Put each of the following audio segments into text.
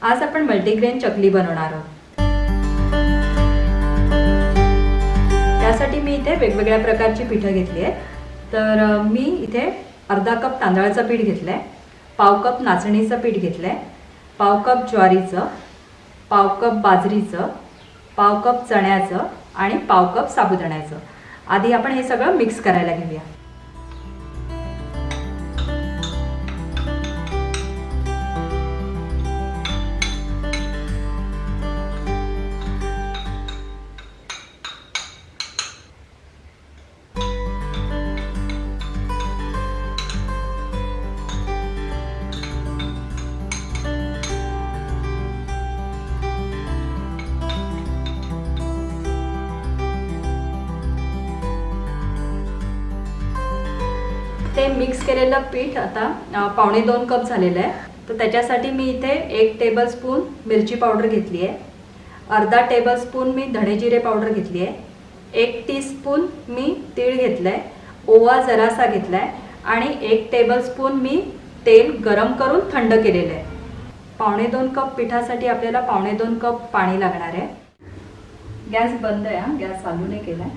आज आपण मल्टीग्रेन चकली बनवणार आहोत। त्यासाठी मी इथे वेगवेगळ्या प्रकारची पीठं घेतली आहेत। तर मी इथे अर्धा कप तांदळाचं पीठ घेतलंय, पाव कप नाचणीचं पीठ घेतलंय, पाव कप ज्वारीचं, पाव कप बाजरीचं, पाव कप चण्याचं आणि पाव कप साबुदाण्याचं। आधी आपण हे सगळं मिक्स करायला घेऊया। ते मिक्स केलेलं पीठ आता 1.25 कप झालेलं आहे। तर त्याच्यासाठी मी इथे 1 टेबलस्पून मिरची पावडर घेतली आहे, अर्धा टेबलस्पून मी धणे जिरे पावडर घेतली आहे, 1 टीस्पून मी तीळ घेतलाय, ओवा जरासा घेतलाय आणि 1 टेबलस्पून मी तेल गरम करून थंड केलेलं आहे। 1.25 कप पिठासाठी आपल्याला 1.25 कप पाणी लागणार आहे। गॅस बंद आहे, गॅस चालू नाही केलाय।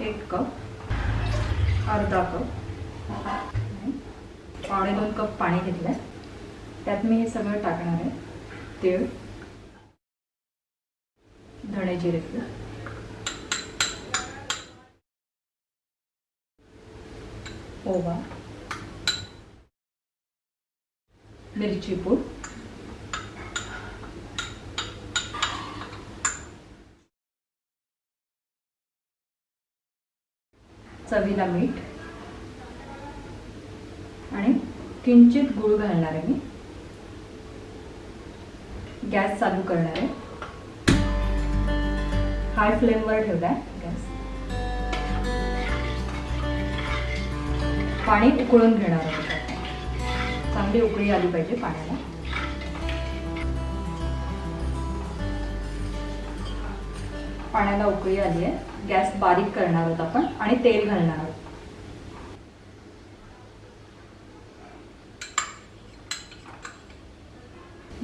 1 कप, अर्धा कप, 1.25 कप पाणी घेतलंय। त्यात मी हे सगळं टाकणार आहे। तीळ, धणे जिरे, ओवा, मिरची पूड, चवीला मीठ आणि किंचित गूळ घालणार आहे मी। गॅस चालू करणार आहे, हाय फ्लेमवर ठेवलाय गॅस। पाणी उकळून घेणार आहोत। चांगली उकळी आली पाहिजे पाण्याला। पाण्याला उकळी आली आहे, गॅस बारीक करणार आहोत आपण आणि तेल घालणार आहोत।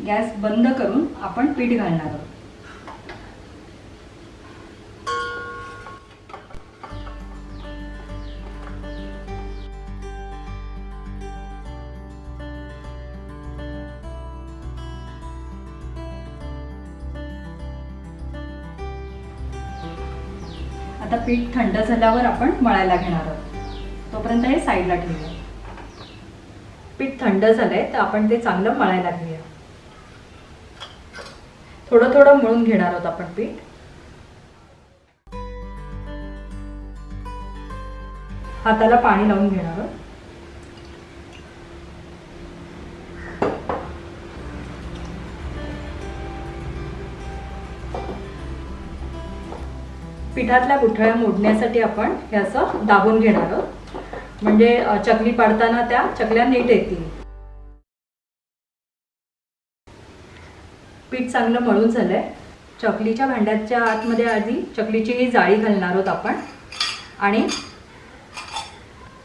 गॅस बंद करून आपण पीठ घालणार आहोत। आता पीठ थंड झाल्यावर आपण मळायला घेणार आहोत। तोपर्यंत हे साईडला ठेवूया। पीठ थंड झालंय तर आपण ते चांगलं मळायला घेऊया। थोडं थोडं मळून घेणार आहोत आपण पीठ। हाताला पाणी लावून घेणार आहोत। पिठातल्या गुठळ्या मोडण्यासाठी आपण हे असं दाबून घेणार आहोत, म्हणजे चकली पाडताना त्या चकल्या नीट येतील। पीठ चांगलं मळून झालंय। चकलीच्या भांड्याच्या आतमध्ये आधी चकलीची ही जाळी घालणार आहोत आपण आणि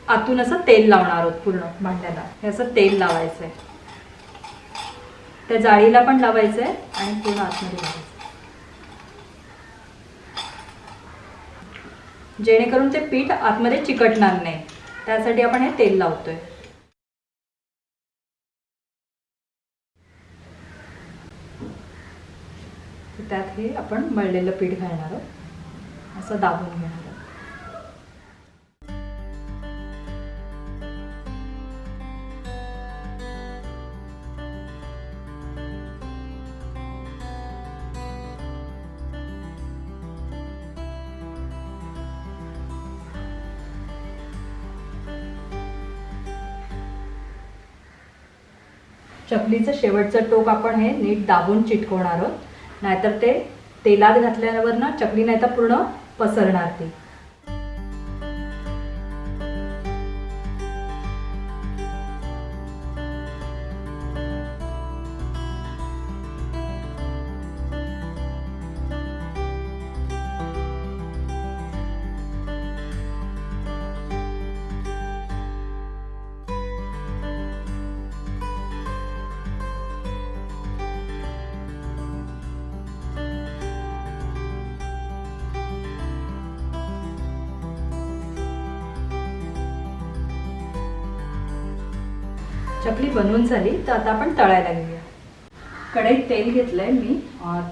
आतून असं तेल लावणार आहोत। पूर्ण भांड्याला हे असं तेल लावायचंय, त्या जाळीला पण लावायचंय आणि पूर्ण आतमध्ये लावायचं, जेणेकरून ते पीठ आतमध्ये चिकटणार नाही। त्यासाठी आपण हे तेल लावतोय। त्यात हे आपण मळलेलं पीठ घालणार आहोत, असं दाबून घेणार आहोत। चकलीचं शेवटचं टोक आपण हे नीट दाबून चिटकवणार आहोत, नाहीतर ते तेलात घातल्यावर ना चकली नाही तर पूर्ण पसरणार ती। चकली बनवून झाली तर आता आपण तळायला घेऊया. कढईत तेल घेतलंय मी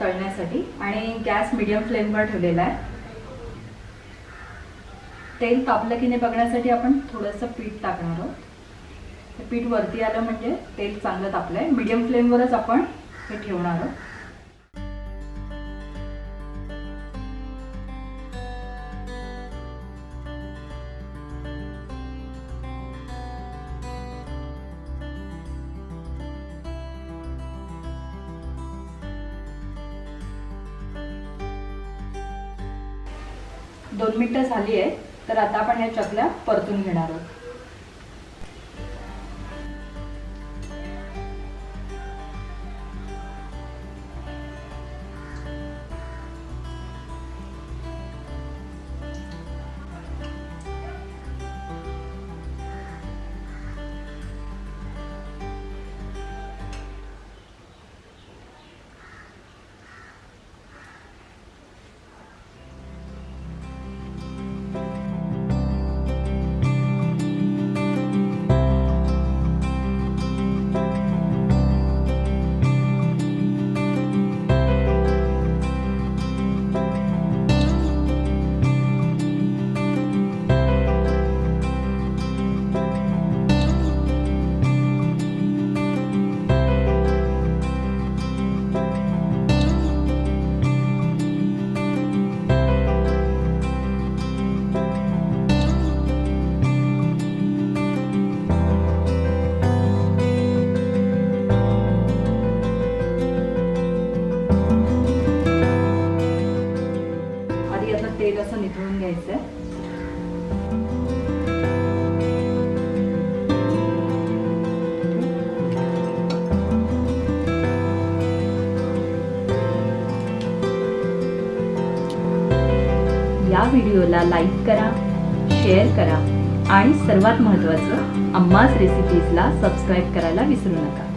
तळण्यासाठी आणि गॅस मीडियम फ्लेमवर ठेवलेला आहे. तेल तापलं की नाही बघण्यासाठी आपण थोडंसं पीठ टाकणार आहोत. ते पीठ वरती आलं म्हणजे तेल चांगलं तापलंय. मीडियम फ्लेमवरच आपण हे ठेवणार आहोत. दोन मिनिटं झाली आहे तर आता आपण या चकल्या परतून घेणार आहोत. तेल असं निथळून घ्यायचंय. या व्हिडिओला लाईक करा, शेअर करा आणि सर्वात महत्त्वाचं अम्माज रेसिपीजला सबस्क्राईब करायला विसरू नका.